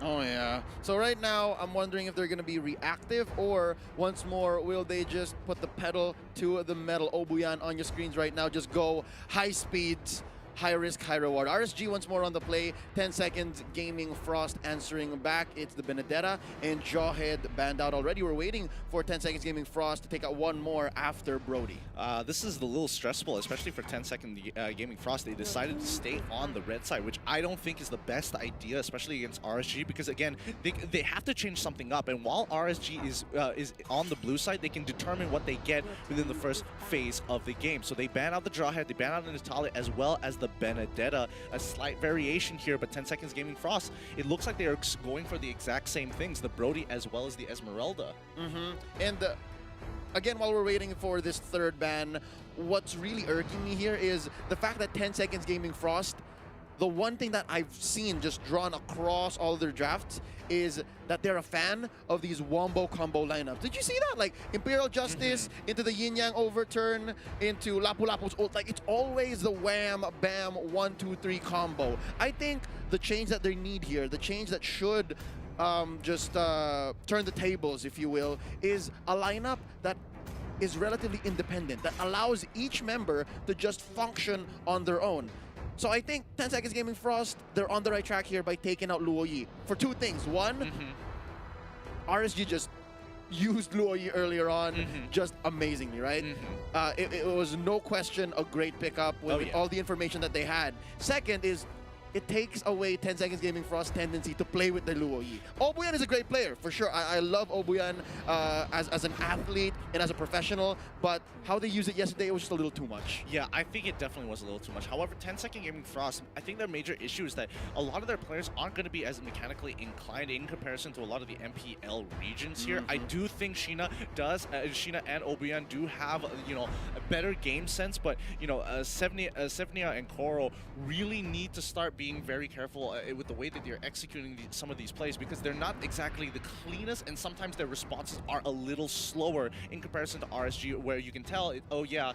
Oh yeah. So right now, I'm wondering if they're going to be reactive or once more, will they just put the pedal to the metal? Obuyan on your screens right now, just go high speeds, high risk, high reward. RSG once more on the play. 10 seconds, Gaming Frost answering back. It's the Benedetta and Jawhead banned out already. We're waiting for 10 seconds, Gaming Frost to take out one more after Brody. This is a little stressful, especially for 10 second Gaming Frost. They decided to stay on the red side, which I don't think is the best idea, especially against RSG, because again, they have to change something up. And while RSG is on the blue side, they can determine what they get within the first phase of the game. So they ban out the Jawhead, they ban out the Natalia, as well as the Benedetta. A slight variation here, but 10 seconds Gaming Frost, it looks like they're going for the exact same things, the Brody as well as the Esmeralda. And again, while we're waiting for this third ban, what's really irking me here is the fact that 10 seconds Gaming Frost, the one thing that I've seen just drawn across all their drafts is that they're a fan of these wombo combo lineups. Did you see that? Like Imperial Justice into the Yin Yang Overturn into Lapu Lapu's ult. Like it's always the wham, bam, 1, 2, 3 combo. I think the change that they need here, the change that should just turn the tables, if you will, is a lineup that is relatively independent, that allows each member to just function on their own. So I think 10 seconds Gaming Frost, they're on the right track here by taking out Luo Yi for two things. One, RSG just used Luo Yi earlier on just amazingly, right? It was no question a great pickup with all the information that they had. Second is, it takes away 10 seconds Gaming Frost's tendency to play with the Luo Yi. Obuyan is a great player, for sure. I love Obuyan as an athlete and as a professional, but how they used it yesterday, it was just a little too much. Yeah, I think it definitely was a little too much. However, 10 second Gaming Frost, I think their major issue is that a lot of their players aren't going to be as mechanically inclined in comparison to a lot of the MPL regions here. I do think Sheena and Obuyan do have, you know, a better game sense, but, you know, Sevnia and Koro really need to start being very careful with the way that they're executing some of these plays, because they're not exactly the cleanest, and sometimes their responses are a little slower in comparison to RSG, where you can tell, oh yeah,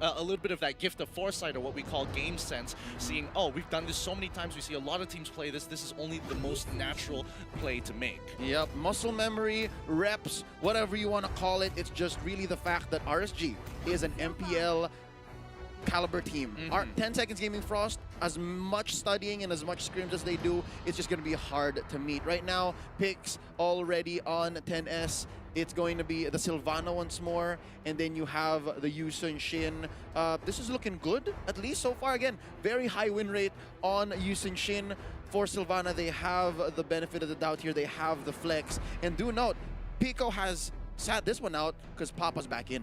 a little bit of that gift of foresight, or what we call game sense, seeing, oh, we've done this so many times, we see a lot of teams play this, this is only the most natural play to make. Yep, muscle memory, reps, whatever you want to call it, it's just really the fact that RSG is an MPL caliber team. Our 10 seconds Gaming Frost, as much studying and as much scrims as they do, it's just going to be hard to meet. Right now, picks already on 10S. It's going to be the Sylvana once more, and then you have the Yu Sun Shin. This is looking good, at least so far. Again, very high win rate on Yu Sun Shin. For Sylvana, they have the benefit of the doubt here. They have the flex. And do note, Pico has sat this one out because Papa's back in.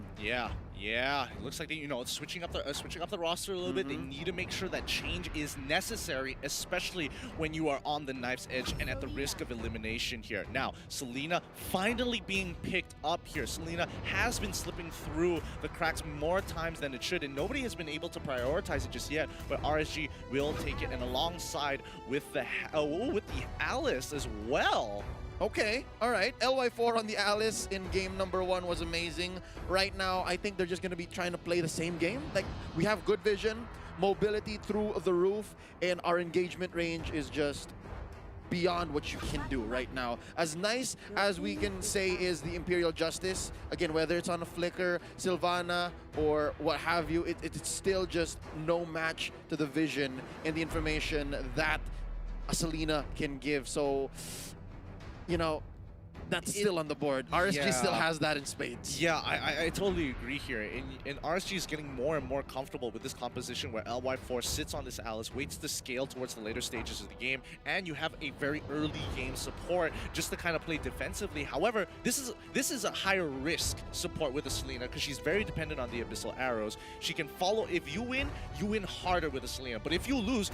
Yeah, it looks like they, you know, switching up the roster a little bit. They need to make sure that change is necessary, especially when you are on the knife's edge and at the risk of elimination here. Now, Selena finally being picked up here. Selena has been slipping through the cracks more times than it should, and nobody has been able to prioritize it just yet. But RSG will take it, and alongside with the Alice as well. Okay, all right. LY4 on the Alice in game number 1 was amazing. Right now, I think they're just going to be trying to play the same game. Like, we have good vision, mobility through the roof, and our engagement range is just beyond what you can do right now. As nice as we can say is the Imperial Justice, again, whether it's on a Flicker, Sylvana, or what have you, it's still just no match to the vision and the information that a Selena can give. So, you know, that's still on the board. RSG still has that in spades. Yeah, I totally agree here. And RSG is getting more and more comfortable with this composition where LY4 sits on this Alice, waits to scale towards the later stages of the game, and you have a very early game support just to kind of play defensively. However, this is a higher risk support with the Selena because she's very dependent on the Abyssal Arrows. She can follow. If you win harder with the Selena. But if you lose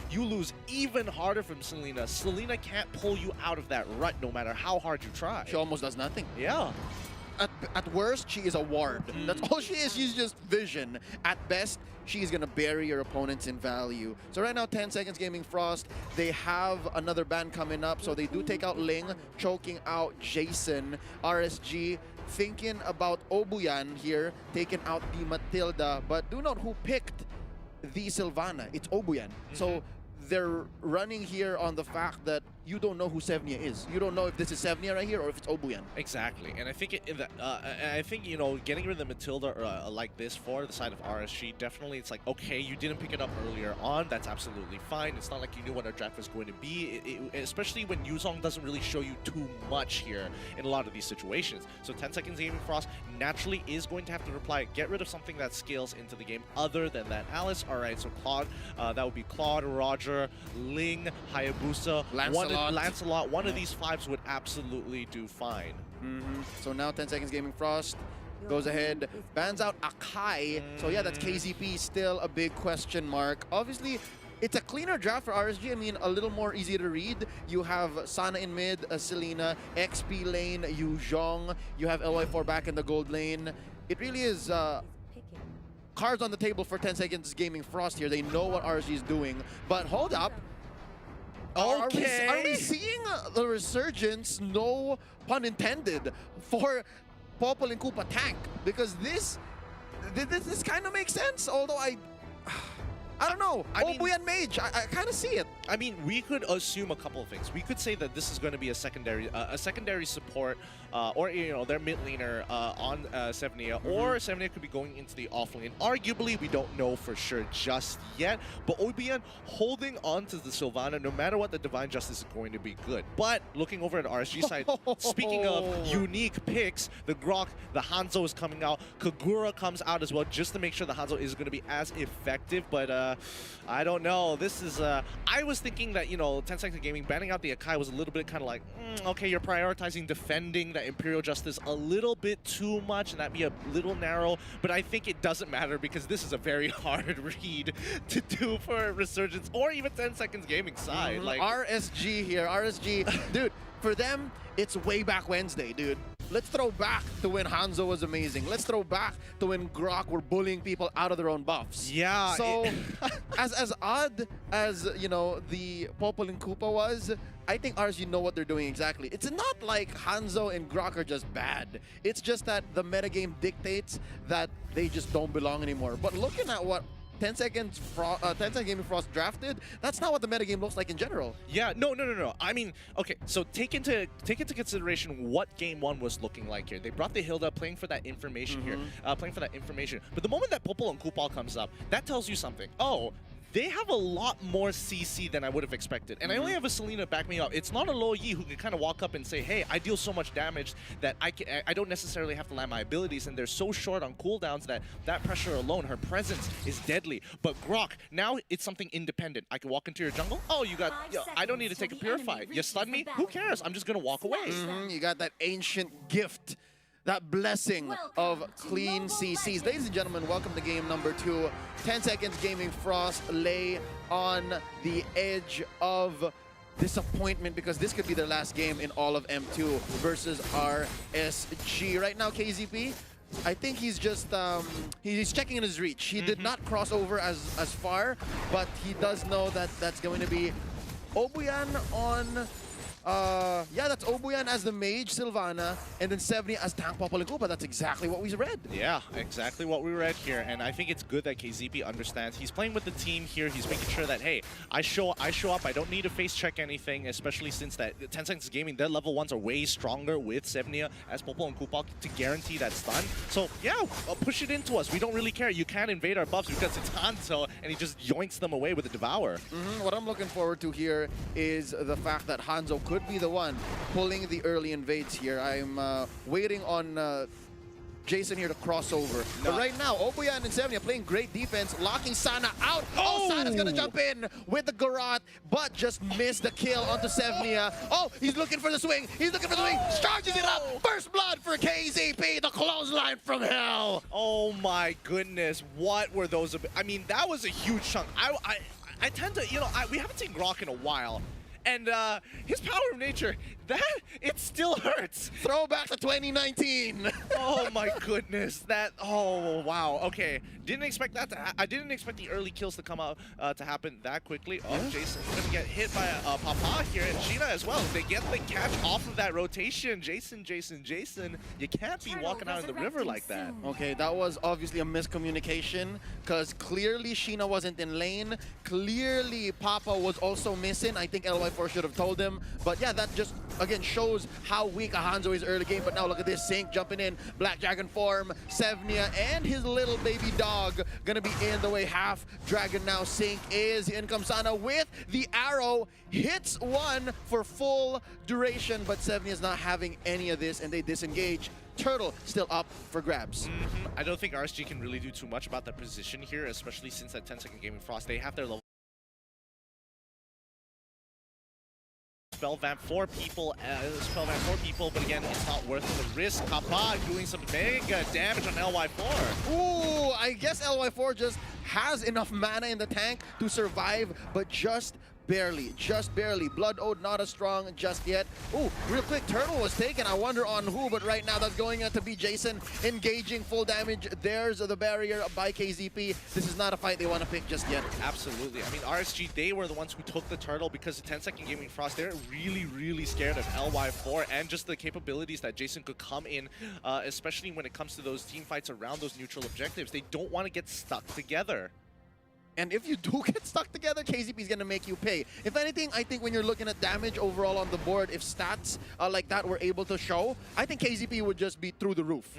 even harder from Selena. Selena can't pull you out of that rut no matter how hard you try. She almost does nothing. Yeah. At worst, she is a ward. That's all she is. She's just vision. At best, she's going to bury your opponents in value. So right now, 10 seconds Gaming Frost. They have another ban coming up. So they do take out Ling, choking out Jason. RSG thinking about Obuyan here, taking out the Matilda. But do note who picked the Sylvana. It's Obuyan. So they're running here on the fact that you don't know who Sevnia is. You don't know if this is Sevnia right here or if it's Obuyan. Exactly, and I think I think you know, getting rid of the Matilda like this for the side of RSG, definitely it's like, okay, you didn't pick it up earlier on. That's absolutely fine. It's not like you knew what our draft was going to be, especially when Yuzong doesn't really show you too much here in a lot of these situations. So 10 seconds Gaming Frost naturally is going to have to reply, get rid of something that scales into the game other than that Alice. All right, so Claude, that would be Claude, Roger, Ling, Hayabusa, Lancelot. One of these fives would absolutely do fine. So now 10 seconds Gaming Frost goes ahead, bans out Akai. So yeah, that's KZP, still a big question mark. Obviously, it's a cleaner draft for RSG. I mean, a little more easy to read. You have Sana in mid, Selena, XP lane, Yuzhong. You have LY4 back in the gold lane. It really is cards on the table for 10 seconds Gaming Frost here. They know what RSG is doing. But hold up. Okay. Are we seeing the resurgence, no pun intended, for Popol and Koopa tank? Because this kind of makes sense, although I don't know. Obuyan Mage, I kind of see it. I mean, we could assume a couple of things. We could say that this is going to be a secondary support, or you know, their mid laner on Sevnia, or Sevnia could be going into the off lane. Arguably, we don't know for sure just yet. But Obuyan holding on to the Sylvana, no matter what the Divine Justice is going to be good. But looking over at RSG side, speaking of unique picks, the Grok, the Hanzo is coming out. Kagura comes out as well, just to make sure the Hanzo is going to be as effective. But I don't know. This is I was thinking that, you know, 10 Seconds Gaming banning out the Akai was a little bit kind of like, okay, you're prioritizing defending that Imperial Justice a little bit too much, and that'd be a little narrow. But I think it doesn't matter because this is a very hard read to do for Resurgence or even 10 Seconds Gaming side. Like RSG here, RSG, dude. For them, it's way back Wednesday, dude. Let's throw back to when Hanzo was amazing. Let's throw back to when Grok were bullying people out of their own buffs. Yeah. So, as odd as, you know, the Popol and Koopa was, I think RSG know what they're doing exactly. It's not like Hanzo and Grok are just bad. It's just that the metagame dictates that they just don't belong anymore. But looking at what 10 seconds Gaming Frost drafted, that's not what the metagame looks like in general. Yeah, no. I mean, okay, so take into consideration what game one was looking like here. They brought the Hilda playing for that information here, playing for that information. But the moment that Popol and Kupal comes up, that tells you something. Oh, they have a lot more CC than I would have expected. And I only have a Selena back me up. It's not a Lo Yi who can kind of walk up and say, hey, I deal so much damage that I don't necessarily have to land my abilities, and they're so short on cooldowns that pressure alone, her presence is deadly. But Grok, now it's something independent. I can walk into your jungle. Oh, you got, I don't need to take a purify. You stun me? Who cares? I'm just going to walk away. You got that ancient gift, that blessing of clean CCs. Ladies and gentlemen, welcome to game number 2. 10 seconds Gaming Frost lay on the edge of disappointment because this could be their last game in all of M2 versus RSG. Right now, KZP, I think he's just he's checking in his reach. He did not cross over as far, but he does know that that's going to be Obuyan on yeah, that's Obuyan as the mage, Sylvana, and then Sevnia as tank Popol and Koopa. That's exactly what we read. Yeah, exactly what we read here, and I think it's good that KZP understands. He's playing with the team here. He's making sure that, hey, I show up. I don't need to face check anything, especially since that 10 Seconds Gaming, their level 1s are way stronger with Sevnia as Popol and Koopa to guarantee that stun. So yeah, push it into us. We don't really care. You can't invade our buffs because it's Hanzo, and he just yoinks them away with the Devour. What I'm looking forward to here is the fact that Hanzo could be the one pulling the early invades here. I'm waiting on Jason here to cross over. But right now, Obuyan and Sevnia playing great defense, locking Sana out. Oh, Sana's gonna jump in with the Garrote, but just missed the kill onto Sevnia. Oh, he's looking for the swing. He's looking for the swing. Charges it up. First blood for KZP, the clothesline from hell. Oh my goodness, what were those? I mean, that was a huge chunk. I tend to, you know, we haven't seen Grok in a while. And his power of nature, it still hurts. Throwback to 2019. Oh my goodness, oh wow, okay. Didn't expect that I didn't expect the early kills to come out, to happen that quickly. Oh, Jason's gonna get hit by Papa here, and Sheena as well. They get the catch off of that rotation. Jason, you can't be walking out in the river like that. Okay, that was obviously a miscommunication, because clearly Sheena wasn't in lane. Clearly Papa was also missing. I think LY4 LY4 should have told him. But yeah, that just, again, shows how weak Hanzo is early game. But now look at this, Sync jumping in, Black Dragon form, Sevnia and his little baby dog gonna be in the way. Half Dragon now, Sync is, in comes Sana with the arrow, hits one for full duration, but Sevnia is not having any of this and they disengage. Turtle still up for grabs. I don't think RSG can really do too much about their position here, especially since that 10-second Gaming Frost, they have their level. Spell vamp 4 people, but again, it's not worth the risk. Papa doing some mega damage on LY4. Ooh, I guess LY4 just has enough mana in the tank to survive, but just barely. Blood Ode not as strong just yet. Ooh, real quick, Turtle was taken. I wonder on who, but right now that's going to be Jason engaging full damage. There's the barrier by KZP. This is not a fight they want to pick just yet. Absolutely. I mean, RSG, they were the ones who took the Turtle because the 10-second Gaming Frost, they're really scared of LY4 and just the capabilities that Jason could come in, especially when it comes to those team fights around those neutral objectives. They don't want to get stuck together. And if you do get stuck together, KZP is going to make you pay. If anything, I think when you're looking at damage overall on the board, if stats like that were able to show, I think KZP would just be through the roof.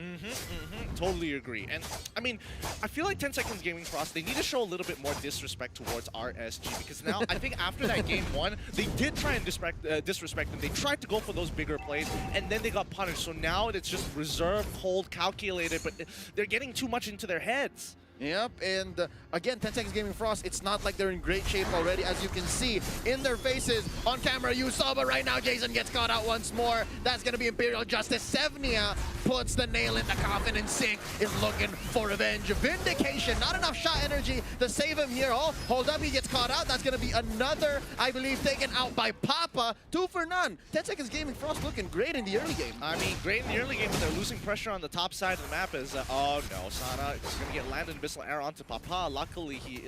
Totally agree. And I mean, I feel like 10 Seconds Gaming Frost, they need to show a little bit more disrespect towards RSG, because now I think after that game one, they did try and disrespect them. They tried to go for those bigger plays, and then they got punished. So now it's just reserved, cold, calculated, but they're getting too much into their heads. Yep, and again, 10 Seconds Gaming Frost, it's not like they're in great shape already, as you can see in their faces. On camera, you saw, but right now, Jason gets caught out once more. That's going to be Imperial Justice. Sevnia puts the nail in the coffin, and Sync is looking for revenge. Vindication, not enough shot energy to save him here. Oh, hold up, he gets caught out. That's going to be another, I believe, taken out by Papa. 2 for none. 10 Seconds Gaming Frost looking great in the early game. I mean, great in the early game, but they're losing pressure on the top side of the map as, oh no, Sana is going to get landed in missile arrow onto Papa. Luckily, he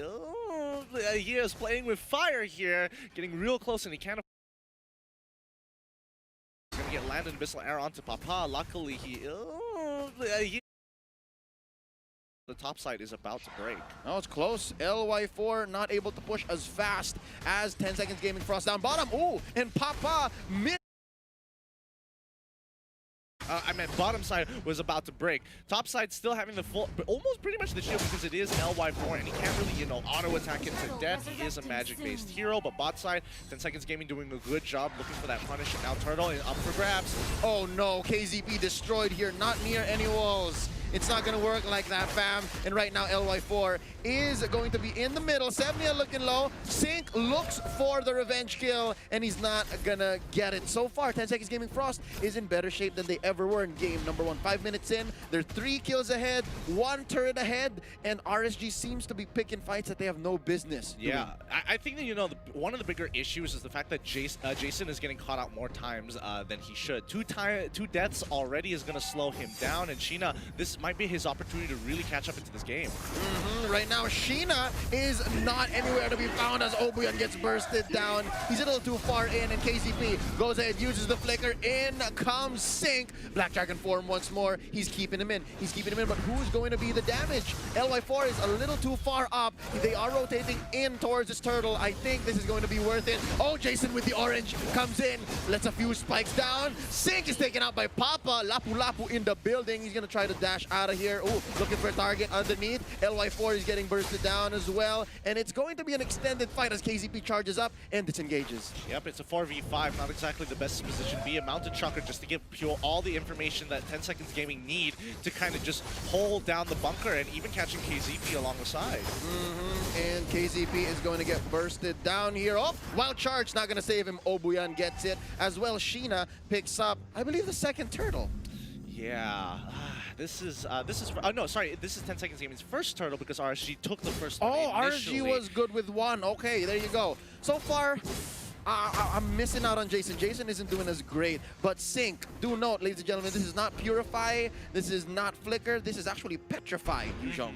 is playing with fire here, getting real close, and he can't. Gonna get landed in missile arrow onto Papa. Luckily, the top side is about to break. Oh, it's close. LY4 not able to push as fast as 10 Seconds Gaming Frost down bottom. Ooh, and Papa mid. I meant bottom side was about to break. Top side still having the full, but almost pretty much the shield because it is LY4 and he can't really, you know, auto attack him to death. He is a magic-based hero, but bot side, 10 Seconds Gaming doing a good job looking for that punish. And now Turtle is up for grabs. Oh no, KZP destroyed here, not near any walls. It's not going to work like that, fam. And right now, LY4 is going to be in the middle. Sevnia looking low. Sync looks for the revenge kill, and he's not going to get it. So far, 10 Seconds Gaming Frost is in better shape than they ever were in game number 1. 5 minutes in, they're 3 kills ahead, 1 turret ahead, and RSG seems to be picking fights that they have no business doing. Yeah, I think that, you know, one of the bigger issues is the fact that Jason is getting caught out more times than he should. 2 deaths already is going to slow him down, and Sheena, this might be his opportunity to really catch up into this game. Right now, Sheena is not anywhere to be found as Obuyan gets bursted down. He's a little too far in, and KZP goes ahead, uses the flicker. In comes Sync. Black Dragon form once more. He's keeping him in. But who's going to be the damage? LY4 is a little too far up. They are rotating in towards this Turtle. I think this is going to be worth it. Oh, Jason with the orange comes in, lets a few spikes down. Sync is taken out by Papa. Lapu in the building. He's going to try to dash out of here. Oh, looking for a target underneath. LY4 is getting bursted down as well. And it's going to be an extended fight as KZP charges up and disengages. Yep, it's a 4v5. Not exactly the best position. Be a mounted chucker just to give Pure all the information that 10 Seconds Gaming need to kind of just hold down the bunker and even catching KZP along the side. And KZP is going to get bursted down here. Oh, wild charge, not going to save him. Obuyan gets it as well. Sheena picks up, I believe, the second Turtle. Yeah, this is 10 Seconds Gaming's first Turtle because RSG took the first one initially. RSG was good with 1. Okay, there you go. So far, I'm missing out on Jason. Jason isn't doing as great, but Sync, do note, ladies and gentlemen, this is not Purify, this is not Flicker, this is actually Petrify, Yuzhong.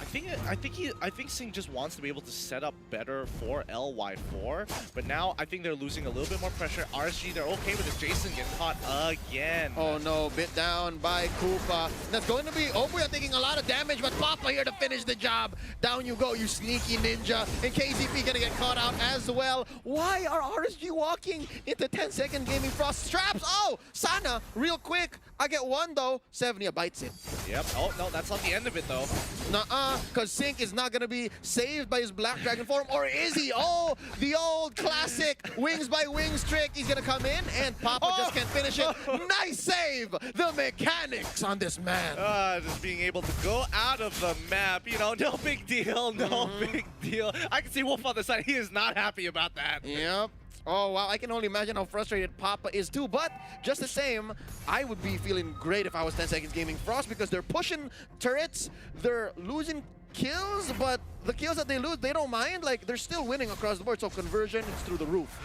I think Sing just wants to be able to set up better for LY4, but now I think they're losing a little bit more pressure. RSG, they're okay with this. Jason getting caught again. Oh no, bit down by Koopa. That's going to be Obuya taking a lot of damage, but Papa here to finish the job. Down you go, you sneaky ninja. And KZP gonna get caught out as well. Why are RSG walking into 10-second gaming frost straps? Oh, Sana, real quick. I get one though. Sevnia bites it. Yep. Oh no, that's not the end of it though. Nuh-uh, because Sync is not gonna be saved by his Black Dragon form, or is he? Oh, the old classic wings by wings trick. He's gonna come in, and Papa just can't finish it. Nice save! The mechanics on this man. Just being able to go out of the map, you know, no big deal, no big deal. I can see Wolf on the side. He is not happy about that. Yep. Oh, wow, I can only imagine how frustrated Papa is too, but just the same, I would be feeling great if I was 10 Seconds Gaming Frost because they're pushing turrets, they're losing kills, but the kills that they lose, they don't mind. Like, they're still winning across the board, so conversion is through the roof.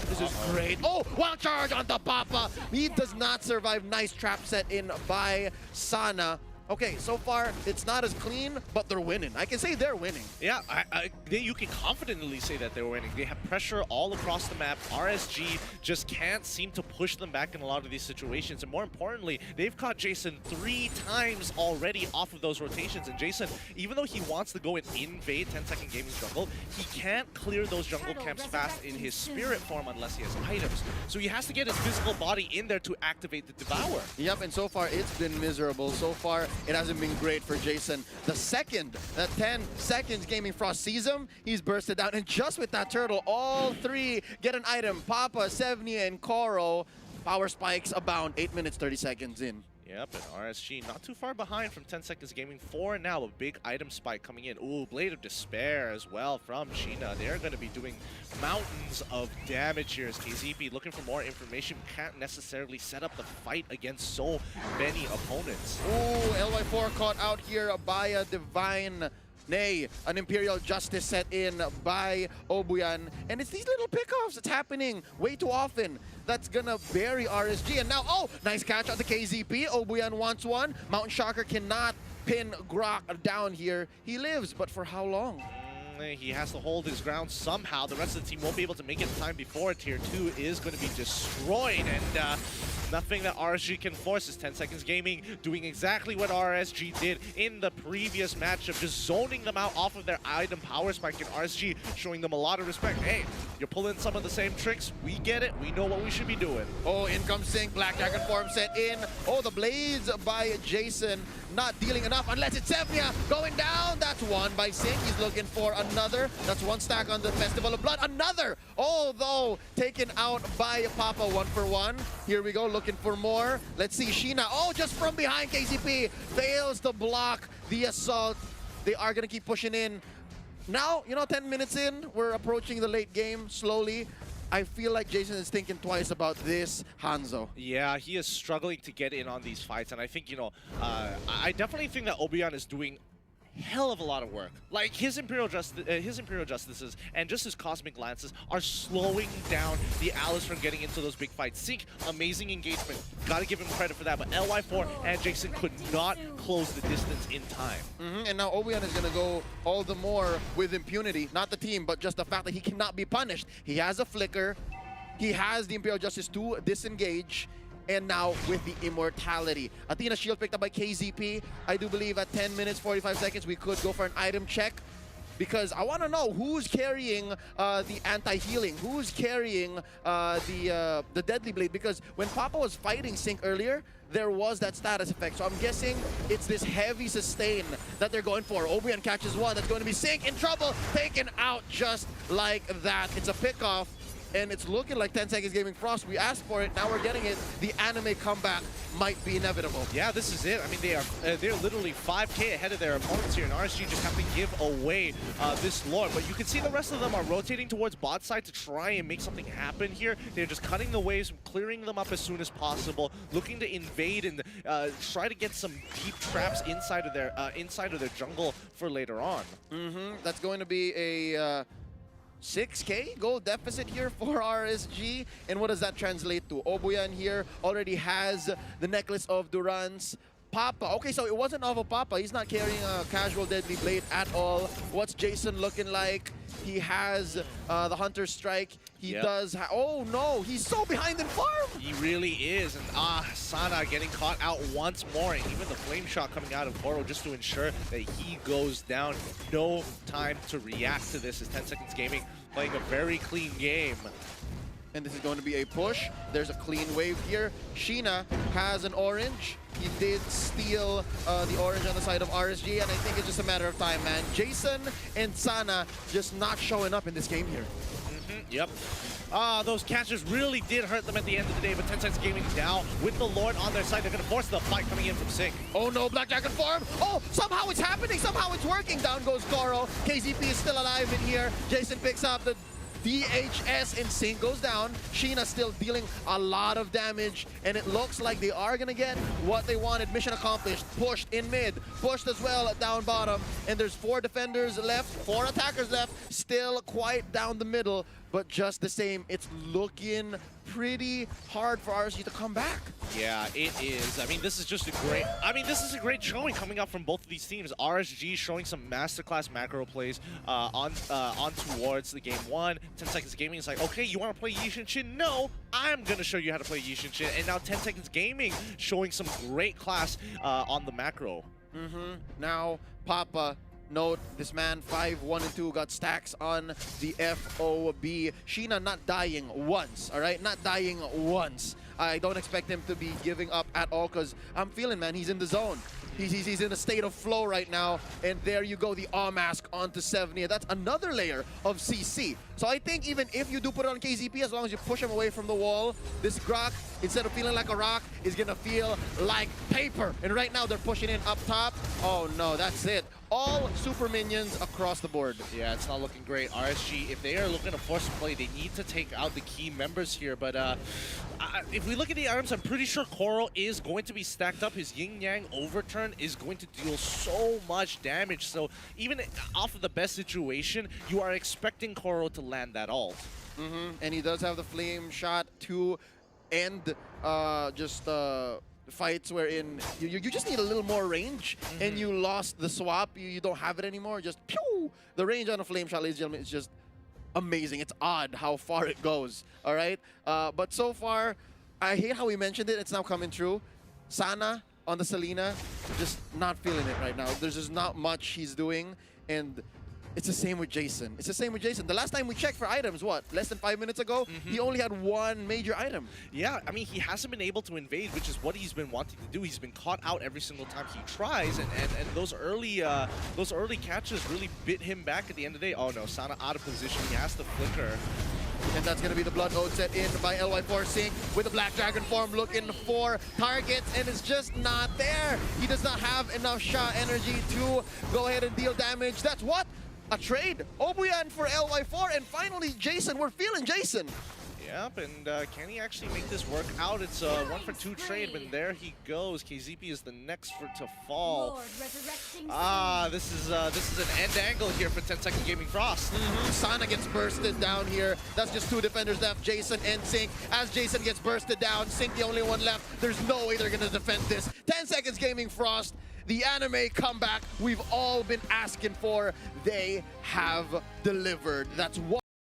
This is great. Oh, wild charge onto Papa. He does not survive. Nice trap set in by Sana. Okay, so far, it's not as clean, but they're winning. I can say they're winning. Yeah, you can confidently say that they're winning. They have pressure all across the map. RSG just can't seem to push them back in a lot of these situations. And more importantly, they've caught Jason 3 times already off of those rotations. And Jason, even though he wants to go and invade 10-second gaming jungle, he can't clear those jungle camps fast in his spirit form unless he has items. So he has to get his physical body in there to activate the Devour. Yep, and so far, it's been miserable. So far, it hasn't been great for Jason. The second that 10 seconds Gaming Frost sees him, he's bursted down. And just with that turtle, all 3 get an item. Papa, Sevnia, and Koro. Power spikes abound. 8 minutes, 30 seconds in. Yep, and RSG not too far behind from 10 seconds gaming 4 now. A big item spike coming in. Ooh, Blade of Despair as well from Sheena. They're going to be doing mountains of damage here as KZP looking for more information. Can't necessarily set up the fight against so many opponents. Ooh, LY4 caught out here by a Divine. Nay, an Imperial Justice set in by Obuyan. And it's these little pickoffs that's happening way too often that's gonna bury RSG. And now, oh, nice catch on the KZP. Obuyan wants one. Mountain Shocker cannot pin Grok down here. He lives, but for how long? He has to hold his ground somehow. The rest of the team won't be able to make it in time before Tier 2 is going to be destroyed. And nothing that RSG can force is 10 Seconds Gaming doing exactly what RSG did in the previous matchup, just zoning them out off of their item power spike, and RSG showing them a lot of respect. Hey, you're pulling some of the same tricks. We get it. We know what we should be doing. Oh, in comes Sync. Black Dragon form set in. Oh, the blades by Jason. Not dealing enough unless it's Sevnia going down. That's one by Sync. He's looking for another. That's one stack on the Festival of Blood. Another! Although taken out by Papa 1 for 1. Here we go, looking for more. Let's see Sheena. Oh, just from behind KCP. Fails to block the assault. They are going to keep pushing in. Now, you know, 10 minutes in, we're approaching the late game slowly. I feel like Jason is thinking twice about this Hanzo. Yeah, he is struggling to get in on these fights, and I think, you know, I definitely think that Obuyan is doing hell of a lot of work. Like, his Imperial Justices and just his Cosmic Lances are slowing down the Alice from getting into those big fights. Sync, amazing engagement. Gotta give him credit for that, but LY4 and Jason could not close the distance in time. And now Obuyan is gonna go all the more with impunity. Not the team, but just the fact that he cannot be punished. He has a flicker. He has the Imperial Justice to disengage. And now with the Immortality. Athena's shield picked up by KZP. I do believe at 10 minutes, 45 seconds, we could go for an item check. Because I want to know who's carrying the anti-healing, who's carrying the Deadly Blade. Because when Papa was fighting Sync earlier, there was that status effect. So I'm guessing it's this heavy sustain that they're going for. Obuyan catches one. That's going to be Sync in trouble. Taken out just like that. It's a pickoff. And it's looking like 10 Seconds Gaming Frost. We asked for it, now we're getting it. The anime comeback might be inevitable. Yeah, this is it. I mean, they're literally 5K ahead of their opponents here, and RSG just have to give away this lore. But you can see the rest of them are rotating towards bot side to try and make something happen here. They're just cutting the waves, clearing them up as soon as possible, looking to invade and try to get some deep traps inside of their jungle for later on. That's going to be a 6K gold deficit here for RSG. And what does that translate to? Obuyan here already has the Necklace of Durance. Papa. Okay, so it wasn't off of Papa. He's not carrying a casual Deadly Blade at all. What's Jason looking like? He has the Hunter Strike. He does. Oh no, he's so behind in farm. He really is. And Sana getting caught out once more. And even the flame shot coming out of Koro just to ensure that he goes down. No time to react to this as 10 Seconds Gaming playing a very clean game. And this is going to be a push. There's a clean wave here. Sheena has an orange. He did steal the orange on the side of RSG, and I think it's just a matter of time, man. Jason and Sana just not showing up in this game here. Yep. Those catches really did hurt them at the end of the day, but 10 Seconds Gaming now with the Lord on their side. They're going to force the fight coming in from Sync. Oh no, Blackjack in farm. Oh, somehow it's happening. Somehow it's working. Down goes Koro. KZP is still alive in here. Jason picks up the DHS and Sync goes down. Sheena still dealing a lot of damage, and it looks like they are gonna get what they wanted. Mission accomplished. Pushed in mid, pushed as well down bottom, and there's 4 defenders left, 4 attackers left, still quite down the middle, but just the same, it's looking pretty hard for RSG to come back. Yeah, it is. I mean, this is just a great showing coming up from both of these teams. RSG showing some masterclass macro plays on towards the game 1. 10 Seconds Gaming is like, okay, you want to play Yishin Shin? No, I'm going to show you how to play Yishin Shin. And now 10 Seconds Gaming showing some great class on the macro. Now, Papa, note this man 5, 1, and 2 got stacks on the FOB. Sheena not dying once, all right? Not dying once. I don't expect him to be giving up at all because I'm feeling, man, he's in the zone. He's in a state of flow right now, and there you go, the Awe Mask onto 70. That's another layer of CC. So I think even if you do put it on KZP, as long as you push him away from the wall, this Grok, instead of feeling like a rock, is gonna feel like paper. And right now they're pushing in up top. Oh no, that's it. All super minions across the board. Yeah, it's not looking great. RSG, if they are looking to force play, they need to take out the key members here. But if we look at the items, I'm pretty sure Koro is going to be stacked up. His Yin Yang overturn is going to deal so much damage. So even off of the best situation, you are expecting Koro to land that ult. And he does have the flame shot to end fights wherein you just need a little more range, and you lost the swap. You don't have it anymore. Just pew! The range on a flame shot, ladies and gentlemen, is just amazing. It's odd how far it goes. All right, but so far, I hate how we mentioned it. It's now coming true. Sana on the Selena, just not feeling it right now. There's just not much he's doing, and it's the same with Jason. It's the same with Jason. The last time we checked for items, what, less than 5 minutes ago? He only had 1 major item. Yeah, I mean, he hasn't been able to invade, which is what he's been wanting to do. He's been caught out every single time he tries, and those early catches really bit him back at the end of the day. Oh no, Sana out of position. He has to flicker. And that's going to be the Blood Oath set in by LY4 Sync with the Black Dragon form looking for targets, and it's just not there. He does not have enough shot energy to go ahead and deal damage. That's what? A trade. Obuyan for LY4, and finally Jason. We're feeling Jason. Yep, and can he actually make this work out? It's a 1-for-2 trade, but there he goes. KZP is the next to fall. This is an end angle here for 10 Second Gaming Frost. Sana gets bursted down here. That's just 2 defenders left, Jason and Sync. As Jason gets bursted down, Sync the only one left. There's no way they're gonna defend this. 10 Seconds Gaming Frost, the anime comeback we've all been asking for, they have delivered. That's